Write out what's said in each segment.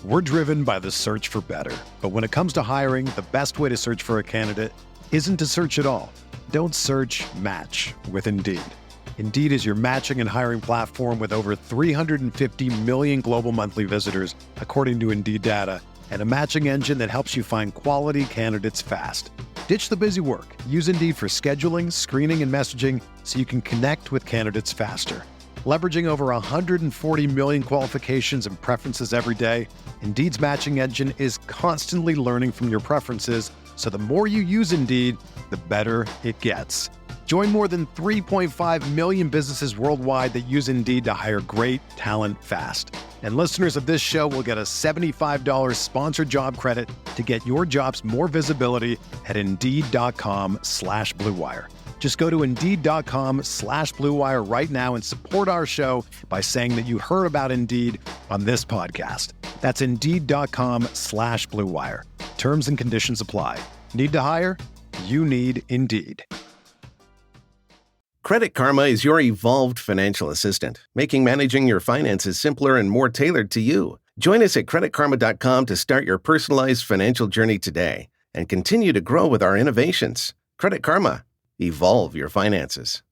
We're driven by the search for better. But when it comes to hiring, the best way to search for a candidate isn't to search at all. Don't search, match with Indeed. Indeed is your matching and hiring platform with over 350 million global monthly visitors, according to Indeed data, and a matching engine that helps you find quality candidates fast. Ditch the busy work. Use Indeed for scheduling, screening, and messaging so you can connect with candidates faster. Leveraging over 140 million qualifications and preferences every day, Indeed's matching engine is constantly learning from your preferences, so the more you use Indeed, the better it gets. Join more than 3.5 million businesses worldwide that use Indeed to hire great talent fast. And listeners of this show will get a $75 sponsored job credit to get your jobs more visibility at Indeed.com/Blue Wire. Just go to Indeed.com/Blue Wire right now and support our show by saying that you heard about Indeed on this podcast. That's Indeed.com/Blue Wire. Terms and conditions apply. Need to hire? You need Indeed. Credit Karma is your evolved financial assistant, making managing your finances simpler and more tailored to you. Join us at creditkarma.com to start your personalized financial journey today and continue to grow with our innovations. Credit Karma. Evolve your finances.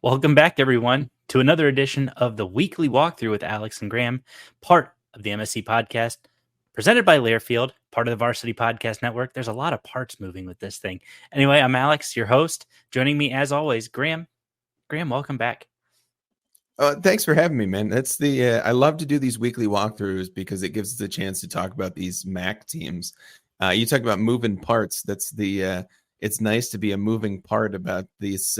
Welcome back, everyone, to another edition of the Weekly Walkthrough with Alex and Graham, part of the MSC podcast, presented by Learfield, part of the Varsity Podcast Network. There's a lot of parts moving with this thing. Anyway, I'm Alex, your host. Joining me, as always, Graham. Graham, welcome back. Thanks for having me, man. That's I love to do these weekly walkthroughs because it gives us a chance to talk about these MAC teams. You talk about moving parts. That's it's nice to be a moving part about these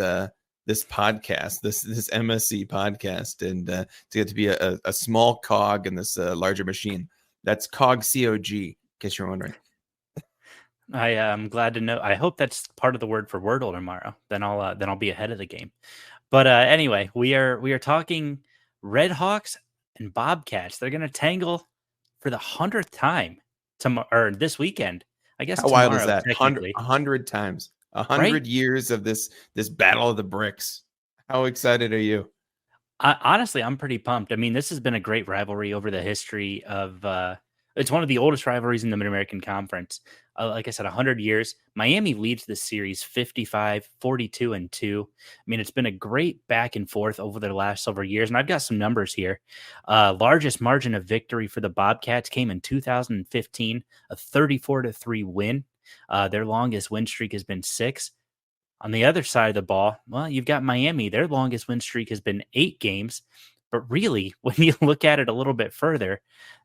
this podcast, this MSC podcast, and to get to be a small cog in this larger machine. That's cog, COG, in case you're wondering. I am glad to know. I hope that's part of the word for Wordle tomorrow. Then I'll be ahead of the game. But anyway, we are talking Red Hawks and Bobcats. They're going to tangle for the 100th time or this weekend. I guess. How wild is that? 100 times. 100 years of this battle of the bricks. How excited are you? Honestly, I'm pretty pumped. I mean, this has been a great rivalry over the history of. It's one of the oldest rivalries in the Mid-American Conference. Like I said, 100 years. Miami leads this series 55-42-2. I mean, it's been a great back and forth over the last several years. And I've got some numbers here. Largest margin of victory for the Bobcats came in 2015, a 34-3 win. Their longest win streak has been 6. On the other side of the ball, well, you've got Miami. Their longest win streak has been 8 games. But really, when you look at it a little bit further,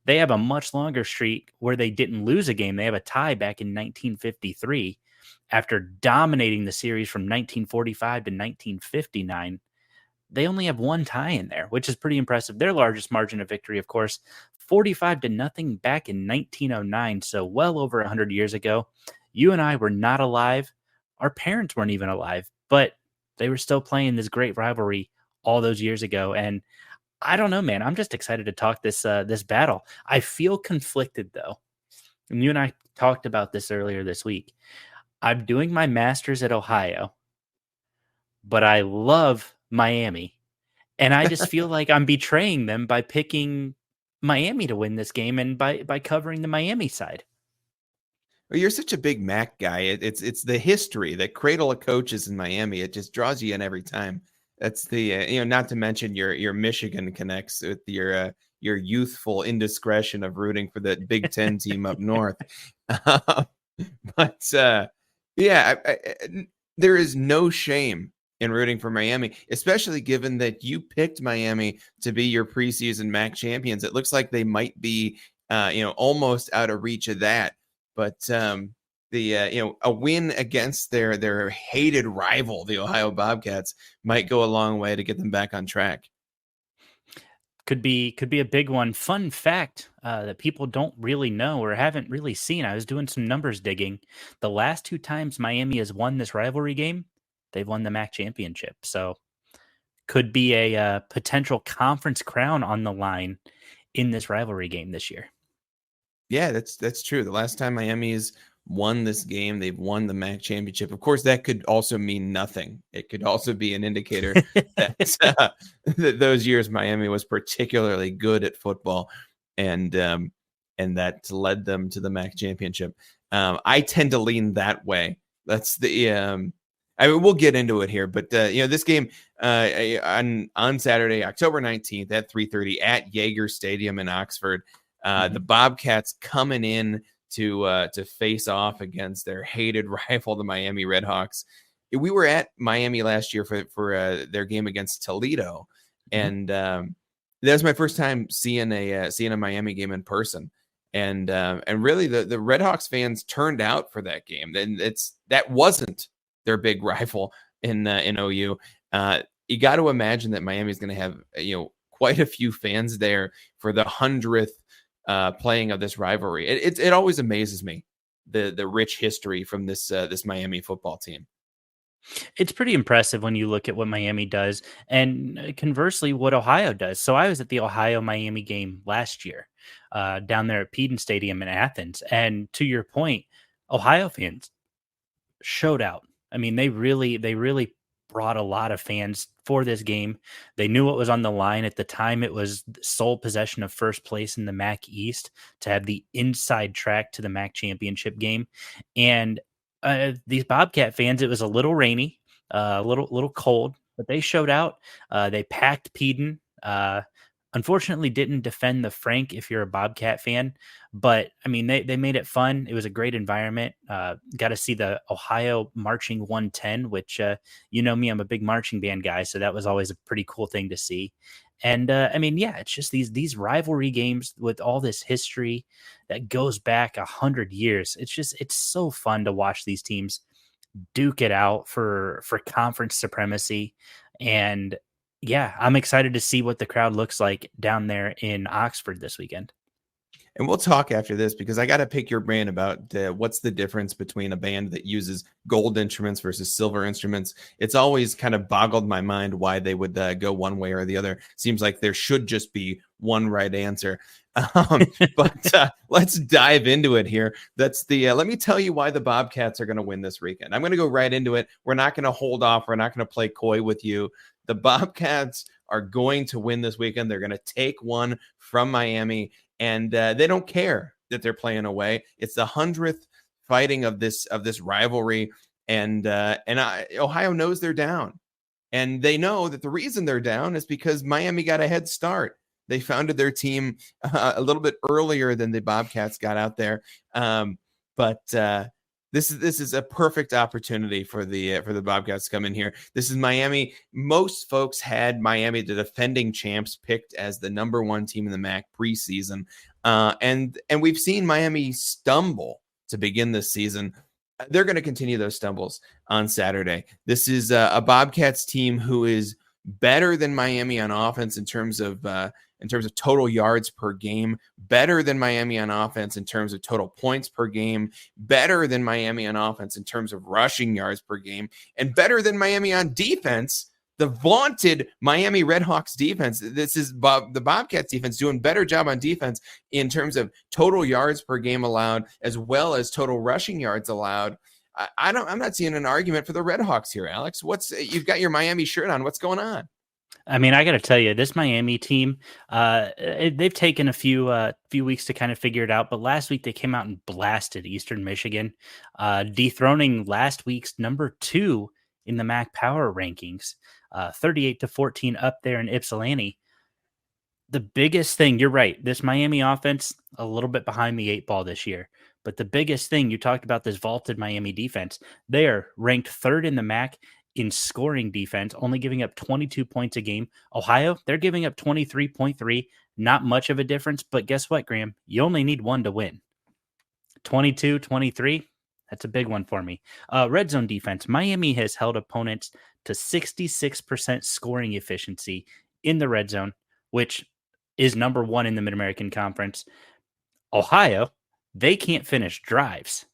they have a much longer streak where they didn't lose a game. They have a tie back in 1953 after dominating the series from 1945 to 1959. They only have one tie in there, which is pretty impressive. Their largest margin of victory, of course, 45-0 back in 1909. So well over 100 years ago. You and I were not alive. Our parents weren't even alive, but they were still playing this great rivalry all those years ago. And I don't know, man. I'm just excited to talk this battle. I feel conflicted, though. And you and I talked about this earlier this week. I'm doing my master's at Ohio, but I love Miami. And I just feel like I'm betraying them by picking Miami to win this game and by covering the Miami side. Well, you're such a big MAC guy. It's the history, the cradle of coaches in Miami. It just draws you in every time. That's the not to mention your Michigan connects with your youthful indiscretion of rooting for the Big Ten team up north. But there is no shame in rooting for Miami, especially given that you picked Miami to be your preseason MAC champions. It looks like they might be almost out of reach of that, but a win against their hated rival, the Ohio Bobcats, might go a long way to get them back on track. Could be a big one. Fun fact that people don't really know or haven't really seen. I was doing some numbers digging. The last 2 times Miami has won this rivalry game, they've won the MAC championship. So could be a potential conference crown on the line in this rivalry game this year. Yeah, that's true. The last time Miami's won this game, they've won the MAC championship. Of course, that could also mean nothing. It could also be an indicator that, that those years Miami was particularly good at football, and that led them to the MAC championship. I tend to lean that way. That's the I mean, we'll get into it here, but this game on Saturday, October 19th at 3:30 at Yager Stadium in Oxford. The Bobcats coming in to face off against their hated rival, the Miami Redhawks. We were at Miami last year for their game against Toledo, and that was my first time seeing a Miami game in person. And really, the Redhawks fans turned out for that game, and that wasn't their big rival in OU. You got to imagine that Miami is going to have quite a few fans there for the 100th playing of this rivalry. It always amazes me the rich history from this Miami football team. It's pretty impressive when you look at what Miami does, and conversely, what Ohio does. So I was at the Ohio-Miami game last year down there at Peden Stadium in Athens. And to your point, Ohio fans showed out. I mean, they really brought a lot of fans for this game. They knew what was on the line. At the time, it was sole possession of first place in the MAC East to have the inside track to the MAC championship game. And these Bobcat fans, it was a little rainy, a little cold, but they showed out. They packed Peden. Unfortunately, didn't defend the Frank if you're a Bobcat fan, but I mean, they made it fun. It was a great environment. Got to see the Ohio Marching 110, which me, I'm a big marching band guy, so that was always a pretty cool thing to see. And I mean, yeah, it's just these rivalry games with all this history that goes back 100 years. It's so fun to watch these teams duke it out for conference supremacy. And yeah, I'm excited to see what the crowd looks like down there in Oxford this weekend. And we'll talk after this because I got to pick your brain about what's the difference between a band that uses gold instruments versus silver instruments. It's always kind of boggled my mind why they would go one way or the other. Seems like there should just be one right answer. But let's dive into it here. That's let me tell you why the Bobcats are going to win this weekend. I'm going to go right into it. We're not going to hold off. We're not going to play coy with you. The Bobcats are going to win this weekend. They're going to take one from Miami, and they don't care that they're playing away. It's the 100th fighting of this rivalry, and Ohio knows they're down, and they know that the reason they're down is because Miami got a head start. They founded their team a little bit earlier than the Bobcats got out there, but this is a perfect opportunity for the Bobcats to come in here. This is Miami. Most folks had Miami, the defending champs, picked as the number one team in the MAC preseason, and we've seen Miami stumble to begin this season. They're going to continue those stumbles on Saturday. This is a Bobcats team who is better than Miami on offense in terms of total yards per game, better than Miami on offense in terms of total points per game, better than Miami on offense in terms of rushing yards per game, and better than Miami on defense. The vaunted Miami Redhawks defense. This is the Bobcats defense doing better job on defense in terms of total yards per game allowed, as well as total rushing yards allowed. I'm not seeing an argument for the Redhawks here, Alex. You've got your Miami shirt on. What's going on? I mean, I got to tell you, this Miami team, they've taken a few weeks to kind of figure it out. But last week they came out and blasted Eastern Michigan, dethroning last week's number 2 in the MAC power rankings, 38-14 up there in Ypsilanti. The biggest thing, you're right, this Miami offense, a little bit behind the 8 ball this year. But the biggest thing, you talked about this vaulted Miami defense. They are ranked 3rd in the MAC in scoring defense, only giving up 22 points a game. Ohio, they're giving up 23.3. Not much of a difference, but guess what, Graham? You only need one to win. 22-23, that's a big one for me. Red zone defense, Miami has held opponents to 66% scoring efficiency in the red zone, which is number 1 in the Mid-American Conference. Ohio, they can't finish drives.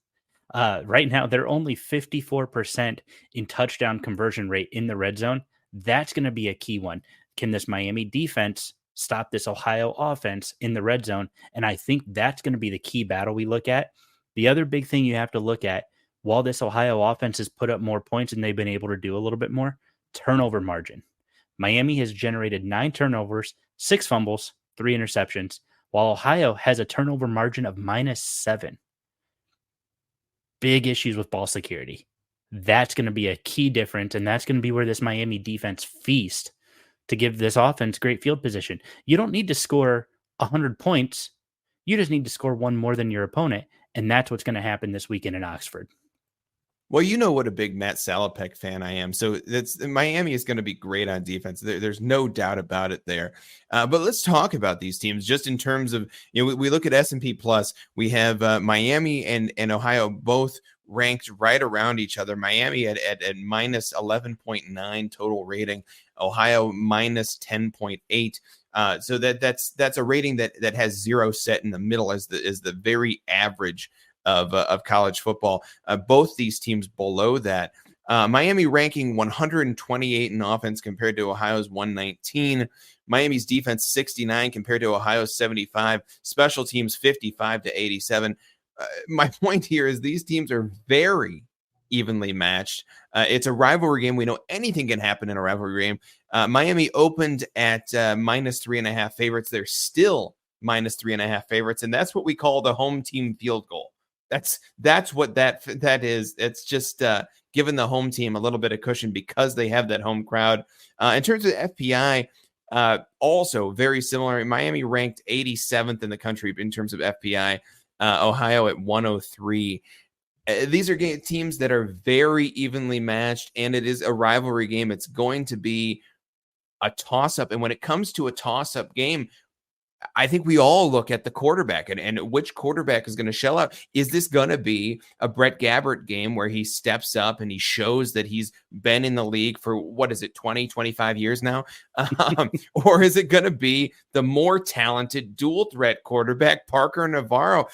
Right now, they're only 54% in touchdown conversion rate in the red zone. That's going to be a key one. Can this Miami defense stop this Ohio offense in the red zone. And I think that's going to be the key battle we look at. The other big thing you have to look at, while this Ohio offense has put up more points and they've been able to do a little bit more, turnover margin. Miami has generated 9 turnovers, 6 fumbles, 3 interceptions, while Ohio has a turnover margin of -7. Big issues with ball security. That's going to be a key difference, and that's going to be where this Miami defense feasts to give this offense great field position. You don't need to score 100 points. You just need to score one more than your opponent, and that's what's going to happen this weekend in Oxford. Well, you know what a big Matt Salopek fan I am. So Miami is going to be great on defense. There's no doubt about it there. But let's talk about these teams just in terms of, we look at S&P Plus. We have Miami and Ohio both ranked right around each other. Miami at minus 11.9 total rating. Ohio minus 10.8. So that's a rating that has 0 set in the middle as the very average of college football. Both these teams below that. Miami ranking 128 in offense compared to Ohio's 119. Miami's defense 69 compared to Ohio's 75. Special teams 55 to 87. My point here is these teams are very evenly matched. It's a rivalry game. We know anything can happen in a rivalry game. Miami opened at minus 3.5 favorites. They're still minus 3.5 favorites, and that's what we call the home team field goal. That's what that is. It's just giving the home team a little bit of cushion because they have that home crowd. In terms of FPI, also very similar. Miami ranked 87th in the country in terms of FPI. Ohio at 103. These are teams that are very evenly matched, and it is a rivalry game. It's going to be a toss-up. And when it comes to a toss-up game, I think we all look at the quarterback and which quarterback is going to shell out. Is this going to be a Brett Gabbert game where he steps up and he shows that he's been in the league for, 20, 25 years now? Or is it going to be the more talented dual threat quarterback, Parker Navarro,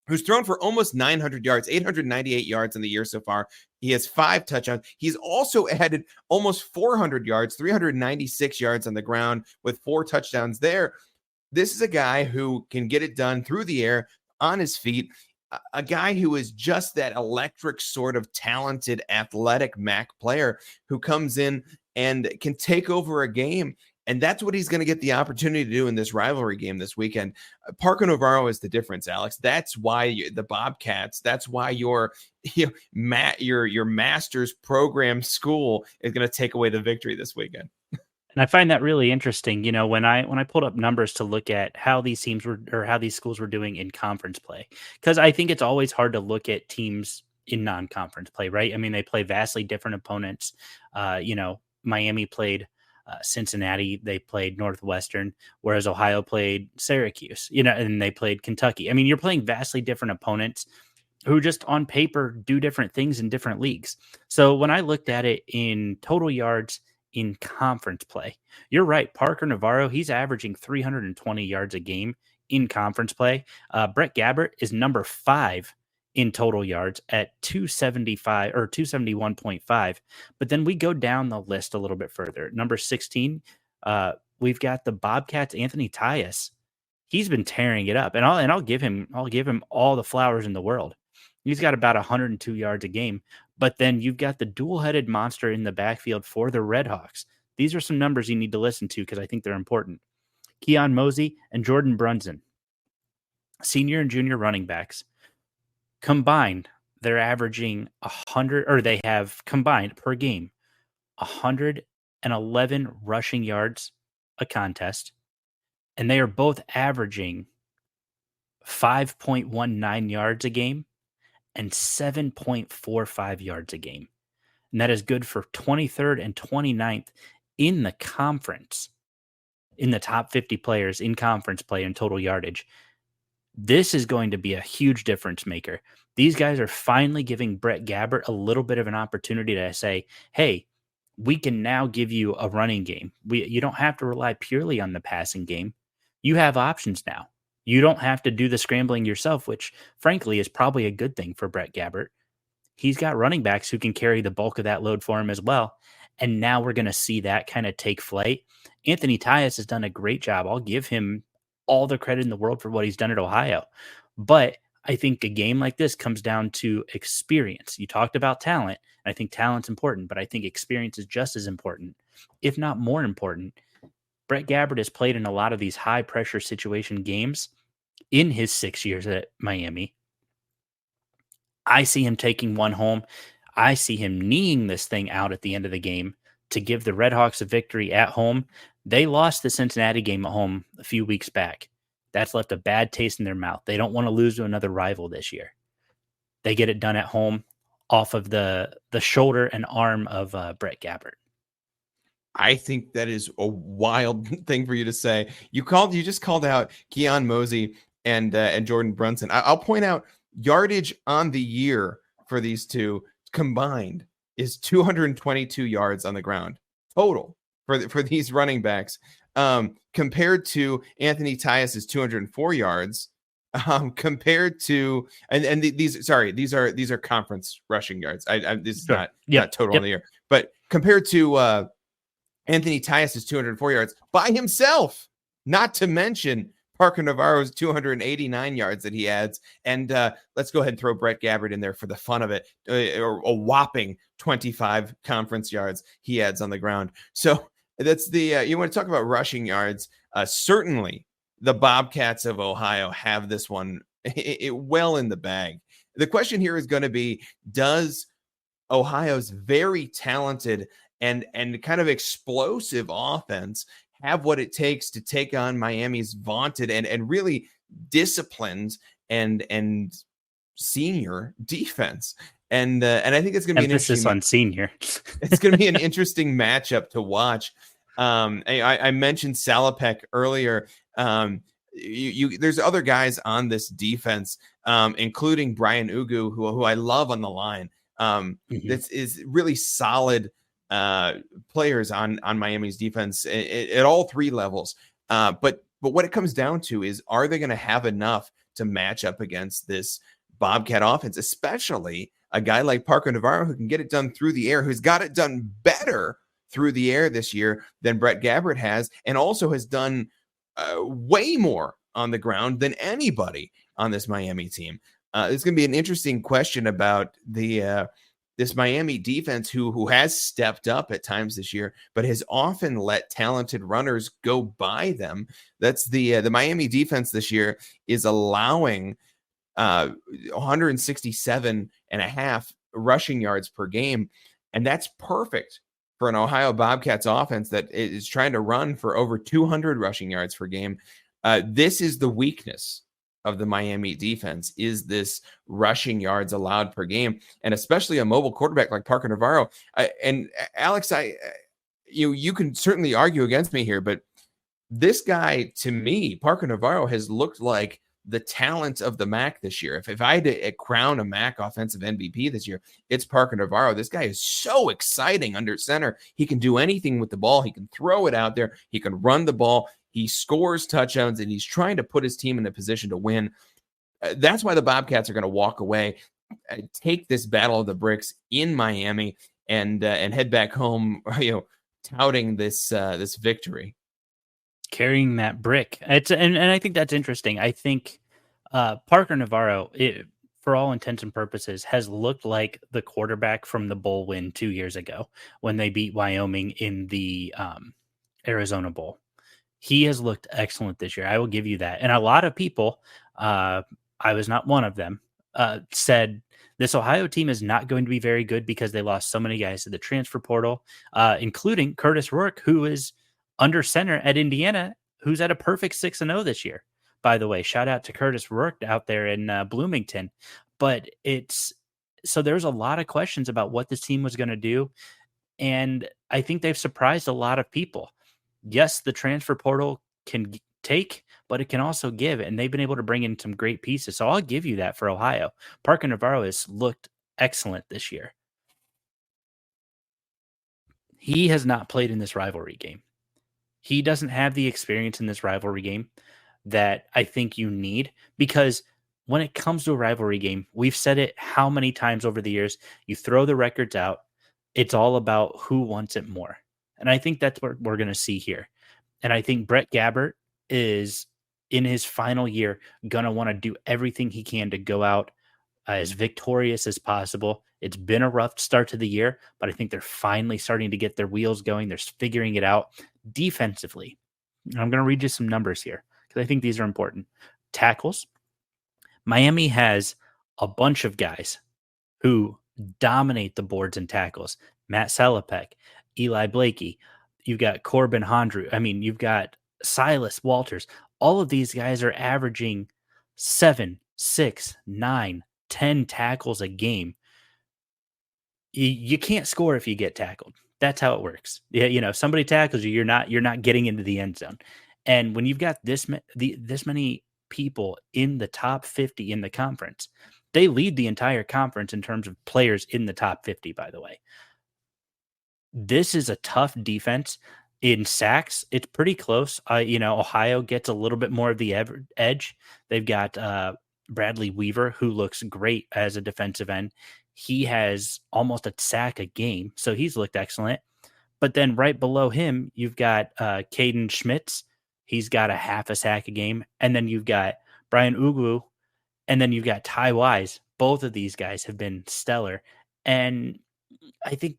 who's thrown for almost 900 yards, 898 yards in the year so far? He has 5 touchdowns. He's also added almost 400 yards, 396 yards on the ground with 4 touchdowns there. This is a guy who can get it done through the air, on his feet, a guy who is just that electric sort of talented, athletic MAC player who comes in and can take over a game. And that's what he's going to get the opportunity to do in this rivalry game this weekend. Parker Navarro is the difference, Alex. That's why the Bobcats, that's why your master's program school is going to take away the victory this weekend. And I find that really interesting. When I pulled up numbers to look at how these teams were, or how these schools were doing in conference play, because I think it's always hard to look at teams in non-conference play, right? I mean, they play vastly different opponents. Miami played Cincinnati, they played Northwestern, whereas Ohio played Syracuse, and they played Kentucky. I mean, you're playing vastly different opponents who just on paper do different things in different leagues. So when I looked at it in total yards in conference play, you're right. Parker Navarro, he's averaging 320 yards a game in conference play. Brett Gabbert is number 5 in total yards at 275 or 271.5. But then we go down the list a little bit further. Number 16, we've got the Bobcats, Anthony Tyus. He's been tearing it up, and I'll give him all the flowers in the world. He's got about 102 yards a game. But then you've got the dual-headed monster in the backfield for the Redhawks. These are some numbers you need to listen to because I think they're important. Keon Mosey and Jordan Brunson, senior and junior running backs, combined, they're averaging 100, or they have combined per game 111 rushing yards a contest, and they are both averaging 5.19 yards a game and 7.45 yards a game. And that is good for 23rd and 29th in the conference, in the top 50 players in conference play in total yardage. This is going to be a huge difference maker. These guys are finally giving Brett Gabbert a little bit of an opportunity to say, hey, we can now give you a running game. You don't have to rely purely on the passing game. You have options now. You don't have to do the scrambling yourself, which frankly is probably a good thing for Brett Gabbert. He's got running backs who can carry the bulk of that load for him as well. And now we're going to see that kind of take flight. Anthony Tyus has done a great job. I'll give him all the credit in the world for what he's done at Ohio. But I think a game like this comes down to experience. You talked about talent. And I think talent's important, but I think experience is just as important, if not more important. Brett Gabbert has played in a lot of these high pressure situation games in his 6 years at Miami. I see him taking one home. I see him kneeing this thing out at the end of the game to give the Redhawks a victory at home. They lost the Cincinnati game at home a few weeks back. That's left a bad taste in their mouth. They don't want to lose to another rival this year. They get it done at home off of the shoulder and arm of Brett Gabbert. I think that is a wild thing for you to say. You just called out Keon Mosey and Jordan Brunson. I'll point out yardage on the year for these two combined is 222 yards on the ground total for these running backs, compared to Anthony Tyus's 204 yards, compared to these are conference rushing yards. This is not total on the year, but compared to Anthony Tyus's 204 yards by himself, not to mention Parker Navarro's 289 yards that he adds. And let's go ahead and throw Brett Gabbert in there for the fun of it, or a whopping 25 conference yards he adds on the ground. So that's you want to talk about rushing yards. Certainly the Bobcats of Ohio have this one well in the bag. The question here is going to be, does Ohio's very talented and kind of explosive offense have what it takes to take on Miami's vaunted and really disciplined and senior defense? And I think it's going to be an emphasis on senior. It's going to be an interesting matchup to watch. I mentioned Salopek earlier. There's other guys on this defense, including Brian Ugu, who I love on the line. This is really solid players on Miami's defense at all three levels. But what it comes down to is, are they going to have enough to match up against this Bobcat offense, especially a guy like Parker Navarro, who can get it done through the air, who's got it done better through the air this year than Brett Gabbert has, and also has done way more on the ground than anybody on this Miami team. It's going to be an interesting question about this Miami defense, who has stepped up at times this year, but has often let talented runners go by them. That's the Miami defense this year is allowing 167.5 rushing yards per game. And that's perfect for an Ohio Bobcats offense that is trying to run for over 200 rushing yards per game. This is the weakness of the Miami defense, is this rushing yards allowed per game, and especially a mobile quarterback like Parker Navarro. And Alex, you can certainly argue against me here, but this guy, to me, Parker Navarro, has looked like the talent of the MAC this year. If I had to crown a MAC offensive MVP this year, it's Parker Navarro. This guy is so exciting under center. He can do anything with the ball. He can throw it out there. He can run the ball. He scores touchdowns, and he's trying to put his team in a position to win. That's why the Bobcats are going to walk away, take this battle of the bricks in Miami, and head back home, touting this victory, carrying that brick. And I think that's interesting. I think Parker Navarro, for all intents and purposes, has looked like the quarterback from the bowl win 2 years ago when they beat Wyoming in the Arizona Bowl. He has looked excellent this year. I will give you that. And a lot of people, I was not one of them, said this Ohio team is not going to be very good because they lost so many guys to the transfer portal, including Curtis Rourke, who is under center at Indiana, who's at a perfect 6-0 this year. By the way, shout out to Curtis Rourke out there in Bloomington. But so there's a lot of questions about what this team was going to do. And I think they've surprised a lot of people. Yes, the transfer portal can take, but it can also give, and they've been able to bring in some great pieces. So I'll give you that for Ohio. Parker Navarro has looked excellent this year. He has not played in this rivalry game. He doesn't have the experience in this rivalry game that I think you need, because when it comes to a rivalry game, we've said it how many times over the years, you throw the records out. It's all about who wants it more. And I think that's what we're going to see here. And I think Brett Gabbert is in his final year going to want to do everything he can to go out as victorious as possible. It's been a rough start to the year, but I think they're finally starting to get their wheels going. They're figuring it out defensively. And I'm going to read you some numbers here because I think these are important. Tackles. Miami has a bunch of guys who dominate the boards and tackles. Matt Salopek, Eli Blakey. You've got Corbin Hondru. I mean, you've got Silas Walters. All of these guys are averaging 7, 6, 9, 10 tackles a game. You can't score if you get tackled. That's how it works. Yeah, you know, somebody tackles you, you're not getting into the end zone. And when you've got this many people in the top 50 in the conference, they lead the entire conference in terms of players in the top 50, by the way. This is a tough defense. In sacks, it's pretty close. Ohio gets a little bit more of the edge. They've got Bradley Weaver, who looks great as a defensive end. He has almost a sack a game, so he's looked excellent. But then right below him, you've got Caden Schmitz. He's got a half a sack a game. And then you've got Brian Ugu, and then you've got Ty Wise. Both of these guys have been stellar. And I think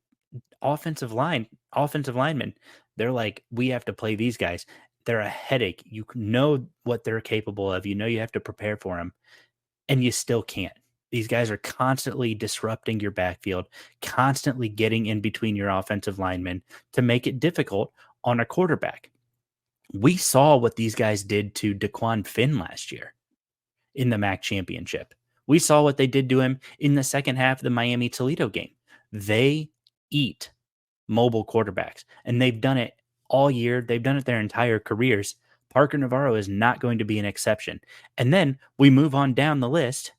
offensive linemen, they're like, we have to play these guys. They're a headache. You know what they're capable of. You know you have to prepare for them, and you still can't. These guys are constantly disrupting your backfield, constantly getting in between your offensive linemen to make it difficult on a quarterback. We saw what these guys did to Daquan Finn last year in the MAC championship. We saw what they did to him in the second half of the Miami-Toledo game. They eat mobile quarterbacks, and they've done it all year. They've done it their entire careers. Parker Navarro is not going to be an exception. And then we move on down the list.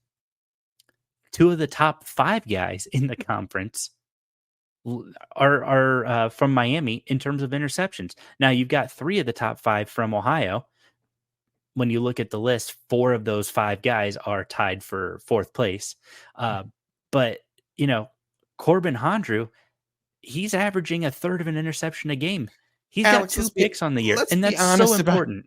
2 of the top 5 guys in the conference are from Miami in terms of interceptions. Now, you've got 3 of the top 5 from Ohio. When you look at the list, 4 of those 5 guys are tied for 4th place. But, Corbin Hondru, he's averaging a third of an interception a game. He's Alex, got 2 picks on the year, and that's so important.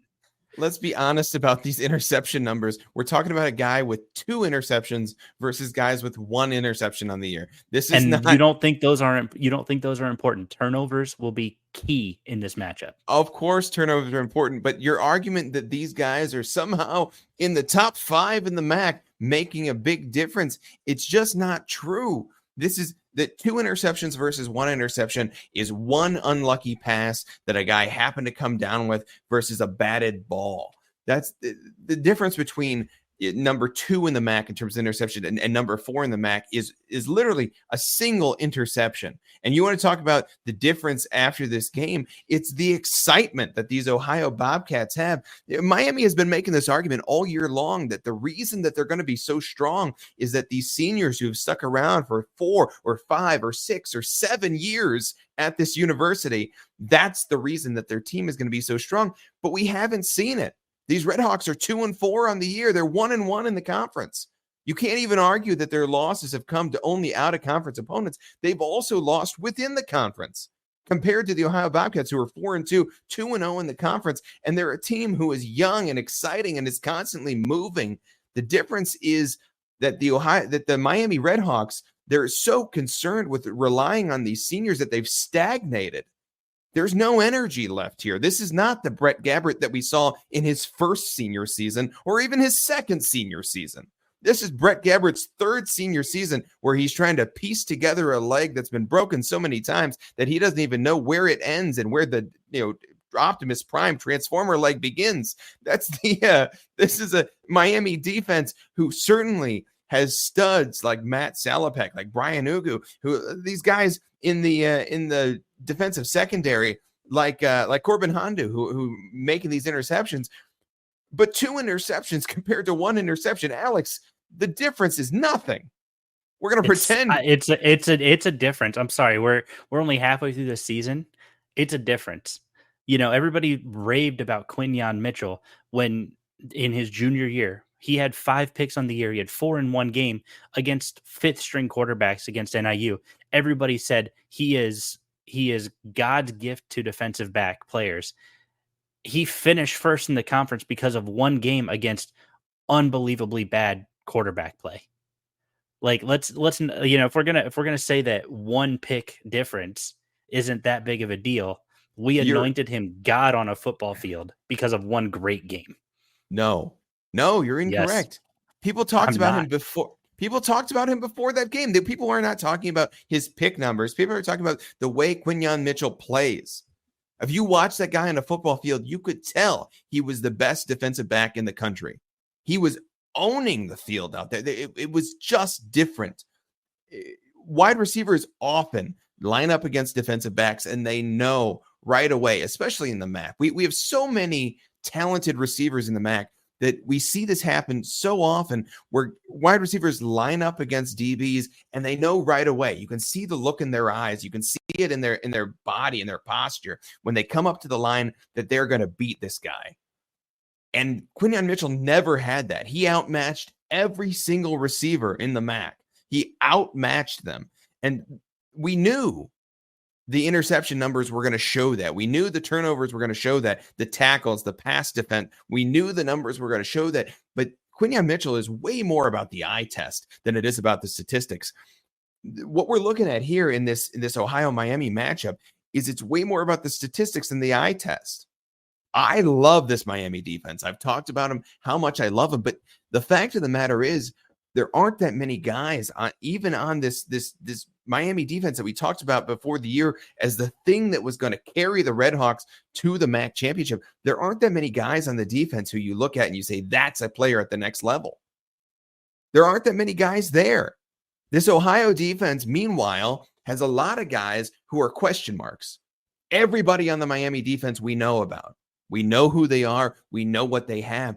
Let's be honest about these interception numbers. We're talking about a guy with 2 interceptions versus guys with 1 interception on the year. This is not. You don't think those are important? Turnovers will be key in this matchup. Of course, turnovers are important, but your argument that these guys are somehow in the top 5 in the MAC making a big difference, it's just not true. This is that 2 interceptions versus 1 interception is 1 unlucky pass that a guy happened to come down with versus a batted ball. That's the difference between number 2 in the MAC in terms of interception and number 4 in the MAC is literally a single interception. And you want to talk about the difference after this game? It's the excitement that these Ohio Bobcats have. Miami has been making this argument all year long that the reason that they're going to be so strong is that these seniors who've stuck around for 4 or 5 or 6 or 7 years at this university, that's the reason that their team is going to be so strong. But we haven't seen it. These Redhawks are 2-4 on the year. They're 1-1 in the conference. You can't even argue that their losses have come to only out-of-conference opponents. They've also lost within the conference compared to the Ohio Bobcats, who are 4-2, 2-0 in the conference, and they're a team who is young and exciting and is constantly moving. The difference is that the Miami Redhawks, they're so concerned with relying on these seniors that they've stagnated. There's no energy left here. This is not the Brett Gabbert that we saw in his first senior season or even his second senior season. This is Brett Gabbert's 3rd senior season where he's trying to piece together a leg that's been broken so many times that he doesn't even know where it ends and where the Optimus Prime Transformer leg begins. This is a Miami defense who certainly has studs like Matt Salopek, like Brian Ugu, who these guys in the defensive secondary, like Corbin Hondru, who making these interceptions, but 2 interceptions compared to 1 interception. Alex, the difference is nothing. We're going to pretend it's a difference. I'm sorry, we're only halfway through the season. It's a difference. Everybody raved about Quinyon Mitchell when in his junior year He had 5 picks on the year. He had 4 in one game against fifth string quarterbacks against NIU. Everybody said he is God's gift to defensive back players. He finished first in the conference because of one game against unbelievably bad quarterback play. Like let's if we're gonna say that one pick difference isn't that big of a deal, we anointed him God on a football field because of one great game. No, you're incorrect. Yes. People talked about him before. People talked about him before that game. The people are not talking about his pick numbers. People are talking about the way Quinyon Mitchell plays. If you watch that guy on a football field, you could tell he was the best defensive back in the country. He was owning the field out there. It was just different. Wide receivers often line up against defensive backs, and they know right away, especially in the MAC. We have so many talented receivers in the MAC that we see this happen so often where wide receivers line up against DBs and they know right away. You can see the look in their eyes. You can see it in their body, in their posture when they come up to the line that they're going to beat this guy. And Quinyon Mitchell never had that. He outmatched every single receiver in the MAC. He outmatched them. And we knew the interception numbers were going to show that. We knew the turnovers were going to show that. The tackles, the pass defense, we knew the numbers were going to show that. But Quinyon Mitchell is way more about the eye test than it is about the statistics. What we're looking at here in this Ohio-Miami matchup is it's way more about the statistics than the eye test. I love this Miami defense. I've talked about them, how much I love them. But the fact of the matter is, there aren't that many guys even on this Miami defense that we talked about before the year as the thing that was going to carry the Redhawks to the MAC championship. There aren't that many guys on the defense who you look at and you say, that's a player at the next level. There aren't that many guys there. This Ohio defense, meanwhile, has a lot of guys who are question marks. Everybody on the Miami defense we know about. We know who they are. We know what they have.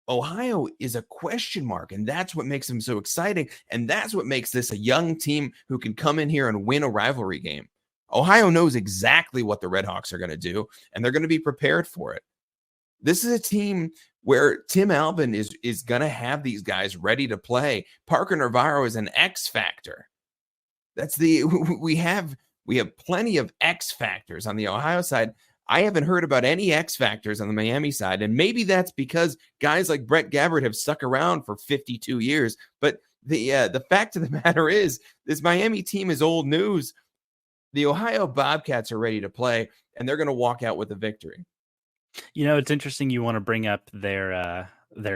Ohio is a question mark, and that's what makes them so exciting. And that's what makes this a young team who can come in here and win a rivalry game. Ohio knows exactly what the Redhawks are going to do, and they're going to be prepared for it. This is a team where Tim Albin is going to have these guys ready to play. Parker Navarro is an X factor. We have plenty of X factors on the Ohio side. I haven't heard about any X factors on the Miami side, and maybe that's because guys like Brett Gabbert have stuck around for 52 years. But the fact of the matter is, this Miami team is old news. The Ohio Bobcats are ready to play, and they're going to walk out with a victory. You know, it's interesting you want to bring up their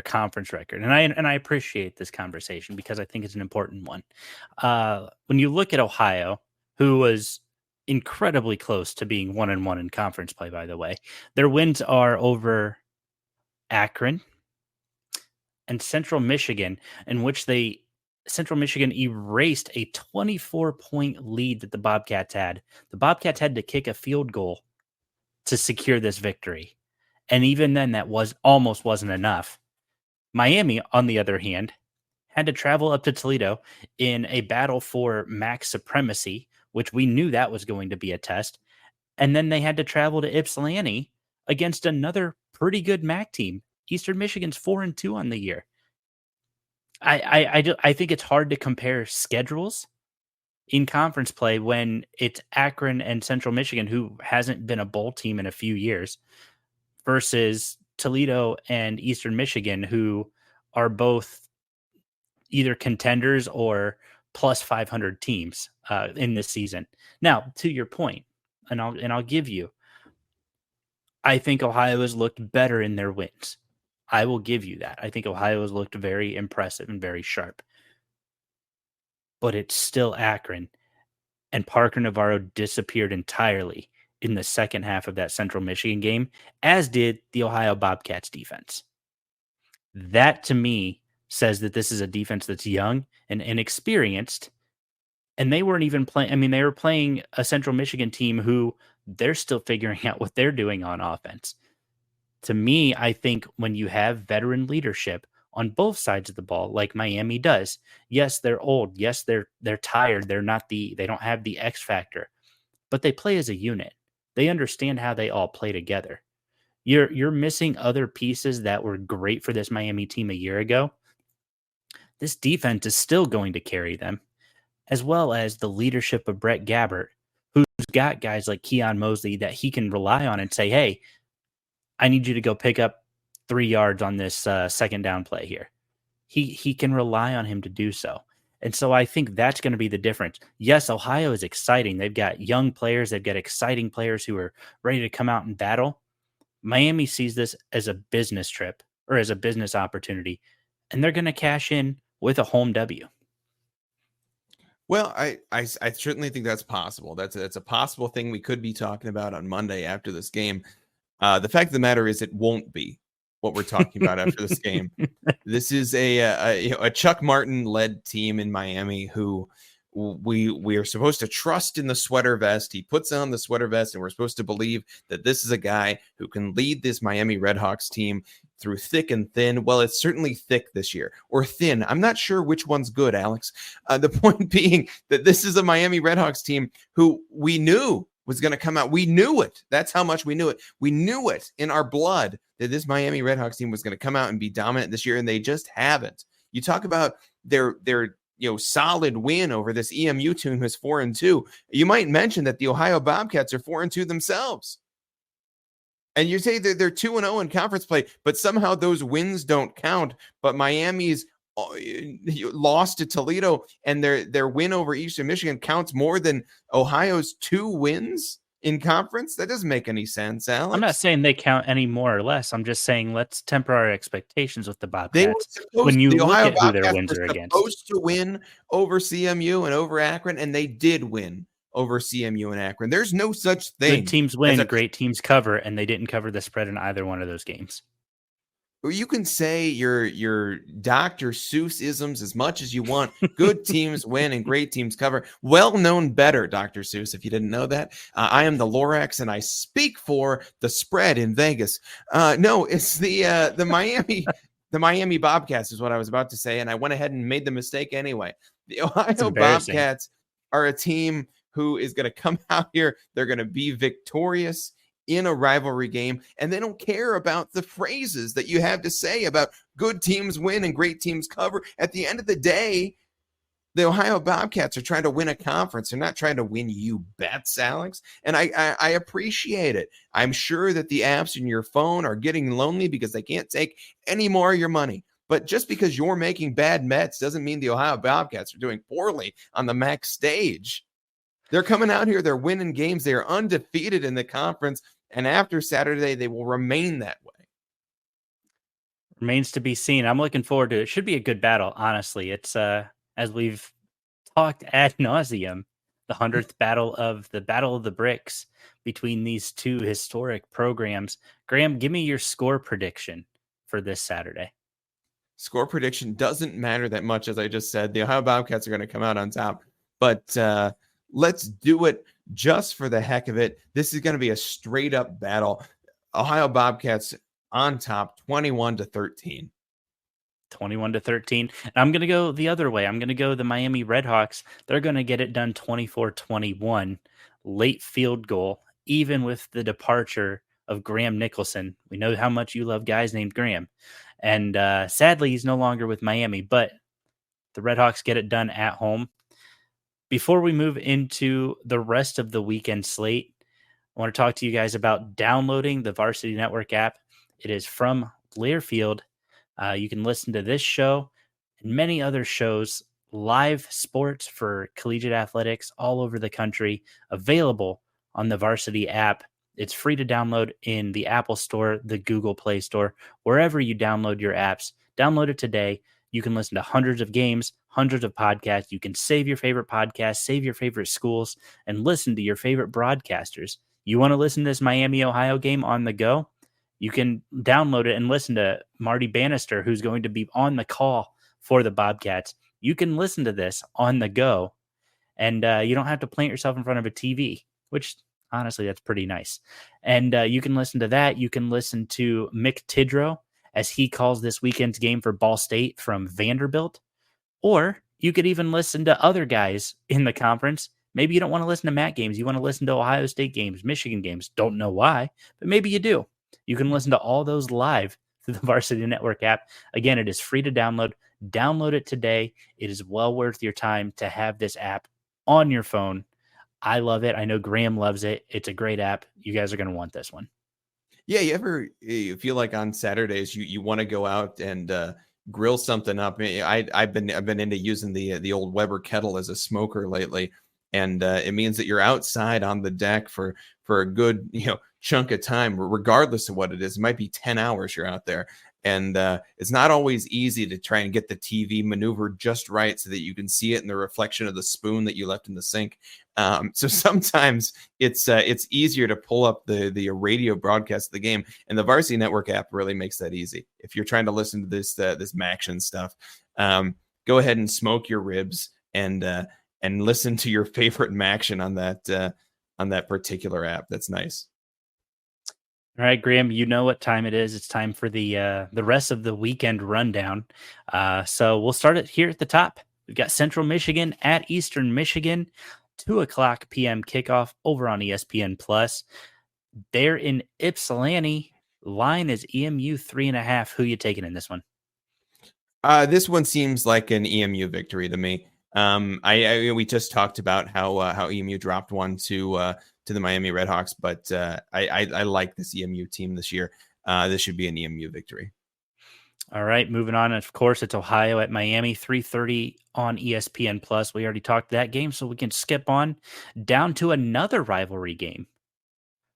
conference record, and I appreciate this conversation because I think it's an important one. When you look at Ohio, who was incredibly close to being 1-1 in conference play, by the way, their wins are over Akron and Central Michigan, in which Central Michigan erased a 24-point lead that the Bobcats had. The Bobcats had to kick a field goal to secure this victory. And even then, that almost wasn't enough. Miami, on the other hand, had to travel up to Toledo in a battle for MAC supremacy, which we knew that was going to be a test. And then they had to travel to Ypsilanti against another pretty good MAC team. Eastern Michigan's 4-2 on the year. I think it's hard to compare schedules in conference play when it's Akron and Central Michigan, who hasn't been a bowl team in a few years, versus Toledo and Eastern Michigan, who are both either contenders or plus 500 teams in this season. Now, to your point, and I'll give you, I think Ohio has looked better in their wins. I will give you that. I think Ohio has looked very impressive and very sharp. But it's still Akron, and Parker Navarro disappeared entirely in the second half of that Central Michigan game, as did the Ohio Bobcats defense. That, to me, says that this is a defense that's young and inexperienced, and they weren't even playing. I mean, they were playing a Central Michigan team who they're still figuring out what they're doing on offense. To me, I think when you have veteran leadership on both sides of the ball, like Miami does, yes, they're old. Yes, they're tired. They don't have the X factor, but they play as a unit. They understand how they all play together. You're missing other pieces that were great for this Miami team a year ago. This defense is still going to carry them, as well as the leadership of Brett Gabbert, who's got guys like Keon Mosley that he can rely on and say, hey, I need you to go pick up 3 yards on this second down play here. He can rely on him to do so. And so I think that's going to be the difference. Yes, Ohio is exciting. They've got young players. They've got exciting players who are ready to come out and battle. Miami sees this as a business trip or as a business opportunity, and they're going to cash in with a home W. Well, I certainly think that's possible. That's a possible thing we could be talking about on Monday after this game. The fact of the matter is, it won't be what we're talking about after this game. This is a Chuck Martin led team in Miami who we are supposed to trust in the sweater vest. He puts on the sweater vest, and we're supposed to believe that this is a guy who can lead this Miami Redhawks team through thick and thin. Well, it's certainly thick this year, or thin. I'm not sure which one's good, Alex. The point being that this is a Miami Redhawks team who we knew was going to come out. We knew it. That's how much we knew it. We knew it in our blood that this Miami Redhawks team was going to come out and be dominant this year, and they just haven't. You talk about their solid win over this EMU team who's 4-2. You might mention that the Ohio Bobcats are 4-2 themselves. And you say that they're 2-0 in conference play, but somehow those wins don't count. But Miami's lost to Toledo, and their win over Eastern Michigan counts more than Ohio's 2 wins in conference. That doesn't make any sense, Alex. I'm not saying they count any more or less. I'm just saying let's temper our expectations with the Bobcats. When you look at who their wins are against, supposed to win over CMU and over Akron, and they did win over CMU and Akron. There's no such thing. Good teams win, great teams cover, and they didn't cover the spread in either one of those games. You can say your Dr. Seuss isms as much as you want. Good teams win and great teams cover. Well known better, Dr. Seuss, if you didn't know that. I am the Lorax, and I speak for the spread in Vegas. No, it's the Miami the Miami Bobcats is what I was about to say, and I went ahead and made the mistake anyway. The Ohio Bobcats are a team who is going to come out here. They're going to be victorious in a rivalry game, and they don't care about the phrases that you have to say about good teams win and great teams cover. At the end of the day, the Ohio Bobcats are trying to win a conference. They're not trying to win you bets, Alex. And I appreciate it. I'm sure that the apps in your phone are getting lonely because they can't take any more of your money. But just because you're making bad bets doesn't mean the Ohio Bobcats are doing poorly on the MAC stage. They're coming out here. They're winning games. They are undefeated in the conference. And after Saturday, they will remain that way. Remains to be seen. I'm looking forward to it. It should be a good battle, honestly. It's as we've talked ad nauseum, the 100th Battle of the Bricks between these two historic programs. Graham, give me your score prediction for this Saturday. Score prediction doesn't matter that much, as I just said. The Ohio Bobcats are going to come out on top. But let's do it just for the heck of it. This is going to be a straight up battle. Ohio Bobcats on top, 21-13. 21-13. And I'm going to go the other way. I'm going to go the Miami Redhawks. They're going to get it done 24-21. Late field goal, even with the departure of Graham Nicholson. We know how much you love guys named Graham. And sadly, he's no longer with Miami, but the Redhawks get it done at home. Before we move into the rest of the weekend slate, I want to talk to you guys about downloading the Varsity Network app. It is from Learfield. You can listen to this show and many other shows, live sports for collegiate athletics all over the country, available on the Varsity app. It's free to download in the Apple Store, the Google Play Store, wherever you download your apps. Download it today. You can listen to hundreds of games, hundreds of podcasts. You can save your favorite podcasts, save your favorite schools, and listen to your favorite broadcasters. You want to listen to this Miami, Ohio game on the go? You can download it and listen to Marty Bannister, who's going to be on the call for the Bobcats. You can listen to this on the go, and you don't have to plant yourself in front of a TV, which honestly, that's pretty nice. And you can listen to that. You can listen to Mick Tidrow as he calls this weekend's game for Ball State from Vanderbilt. Or you could even listen to other guys in the conference. Maybe you don't want to listen to MAC games. You want to listen to Ohio State games, Michigan games. Don't know why, but maybe you do. You can listen to all those live through the Varsity Network app. Again, it is free to download. Download it today. It is well worth your time to have this app on your phone. I love it. I know Graham loves it. It's a great app. You guys are going to want this one. Yeah, you feel like on Saturdays you want to go out and grill something up? I've been into using the old Weber kettle as a smoker lately, and it means that you're outside on the deck for a good chunk of time, regardless of what it is. It might be 10 hours you're out there, and it's not always easy to try and get the TV maneuvered just right so that you can see it in the reflection of the spoon that you left in the sink. So sometimes it's easier to pull up the radio broadcast of the game, and the Varsity Network app really makes that easy. If you're trying to listen to this Maction stuff, go ahead and smoke your ribs and listen to your favorite Maction on that particular app. That's nice. All right, Graham, you know what time it is. It's time for the rest of the weekend rundown. So we'll start it here at the top. We've got Central Michigan at Eastern Michigan, 2:00 p.m. kickoff over on ESPN Plus. They're in Ypsilanti. Line is EMU 3.5. Who you taking in this one? This one seems like an EMU victory to me. We just talked about how EMU dropped one to the Miami Redhawks, but I like this EMU team this year. This should be an EMU victory. All right, moving on. Of course, it's Ohio at Miami, 3:30 on ESPN Plus. We already talked that game, so we can skip on down to another rivalry game.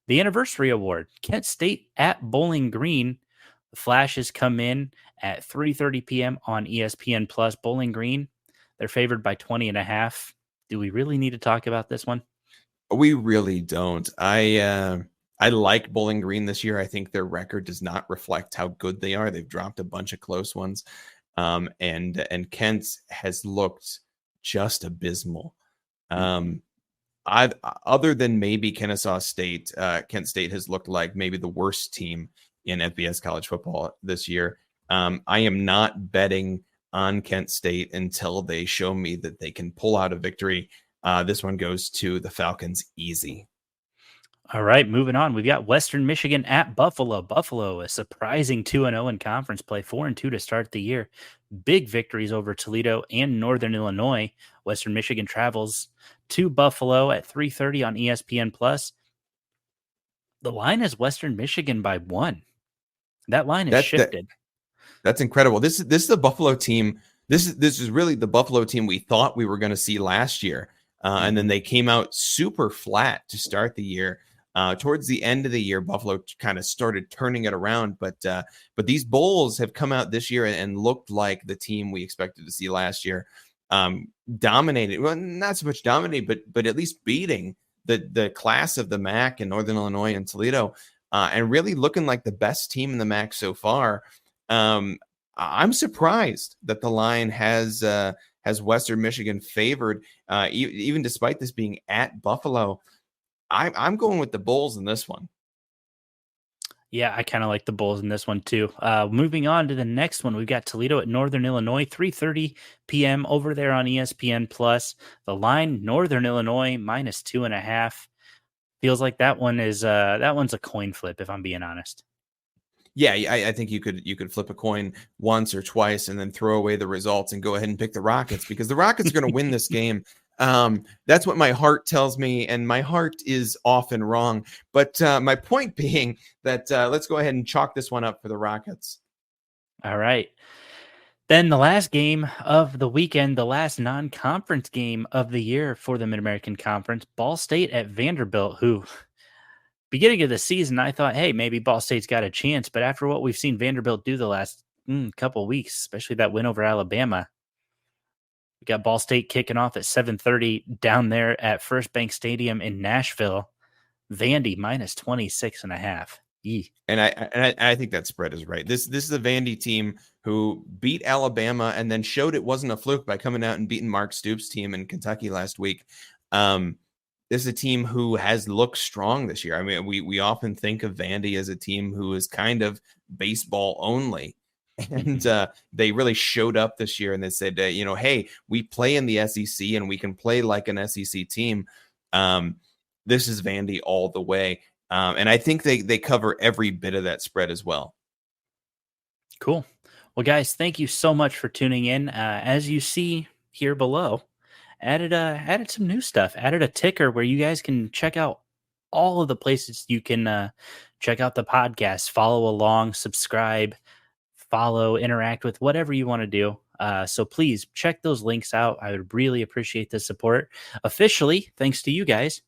The Anniversary Award, Kent State at Bowling Green. The Flashes come in at 3:30 p.m. on ESPN Plus. Bowling Green, they're favored by 20.5. Do we really need to talk about this one? We really don't. I like Bowling Green this year. I think their record does not reflect how good they are. They've dropped a bunch of close ones. And Kent has looked just abysmal. Other than maybe Kennesaw State, Kent State has looked like maybe the worst team in FBS college football this year. I am not betting on Kent State until they show me that they can pull out a victory. This one goes to the Falcons easy. All right, moving on. We've got Western Michigan at Buffalo. Buffalo, a surprising 2-0 in conference play, 4-2 to start the year. Big victories over Toledo and Northern Illinois. Western Michigan travels to Buffalo at 3:30 on ESPN Plus. The line is Western Michigan by 1. That line is shifted. That's incredible. This is the Buffalo team. This is really the Buffalo team we thought we were going to see last year. And then they came out super flat to start the year. Towards the end of the year, Buffalo kind of started turning it around, but these Bulls have come out this year and looked like the team we expected to see last year. Dominated, well, not so much dominated, but at least beating the class of the MAC in Northern Illinois and Toledo, and really looking like the best team in the MAC so far. I'm surprised that the line has Western Michigan favored, even despite this being at Buffalo. I'm going with the Bulls in this one. Yeah, I kind of like the Bulls in this one too. Moving on to the next one, we've got Toledo at Northern Illinois, 3:30 p.m. over there on ESPN Plus. The line, Northern Illinois -2.5. Feels like that one's a coin flip, if I'm being honest. Yeah, I think you could flip a coin once or twice and then throw away the results and go ahead and pick the Rockets, because the Rockets are going to win this game. That's what my heart tells me, and my heart is often wrong. But my point being that let's go ahead and chalk this one up for the Rockets. All right. Then the last game of the weekend, the last non-conference game of the year for the Mid-American Conference, Ball State at Vanderbilt, who beginning of the season, I thought, hey, maybe Ball State's got a chance. But after what we've seen Vanderbilt do the last couple of weeks, especially that win over Alabama, we got Ball State kicking off at 7:30 down there at First Bank Stadium in Nashville. Vandy -26.5. And I think that spread is right. This is a Vandy team who beat Alabama and then showed it wasn't a fluke by coming out and beating Mark Stoops' team in Kentucky last week. This is a team who has looked strong this year. I mean, we often think of Vandy as a team who is kind of baseball only. And they really showed up this year, and they said, hey, we play in the SEC and we can play like an SEC team. This is Vandy all the way. And I think they cover every bit of that spread as well. Cool. Well, guys, thank you so much for tuning in. As you see here below, added some new stuff. Added a ticker where you guys can check out all of the places you can check out the podcast, follow along, subscribe, follow, interact with whatever you want to do. So please check those links out. I would really appreciate the support. Officially, thanks to you guys,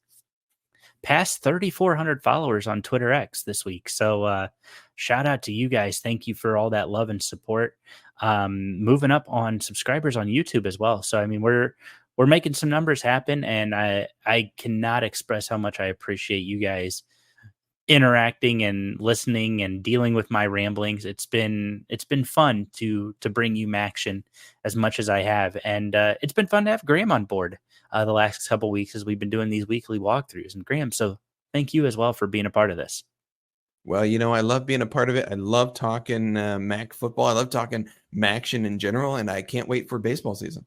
past 3,400 followers on Twitter X this week. So shout out to you guys. Thank you for all that love and support. Moving up on subscribers on YouTube as well. So I mean, we're making some numbers happen, and I cannot express how much I appreciate you guys interacting and listening and dealing with my ramblings. It's been fun to bring you Maction as much as I have, and it's been fun to have Graham on board the last couple of weeks as we've been doing these weekly walkthroughs. And Graham, so thank you as well for being a part of this. Well, I love being a part of it. I love talking Mac football. I love talking Maction in general, and I can't wait for baseball season.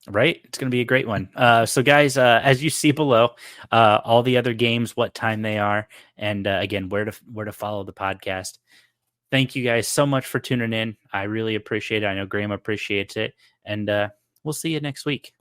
Right? It's going to be a great one. So guys, as you see below, all the other games, what time they are, and again, where to follow the podcast. Thank you guys so much for tuning in. I really appreciate it. I know Graham appreciates it, and we'll see you next week.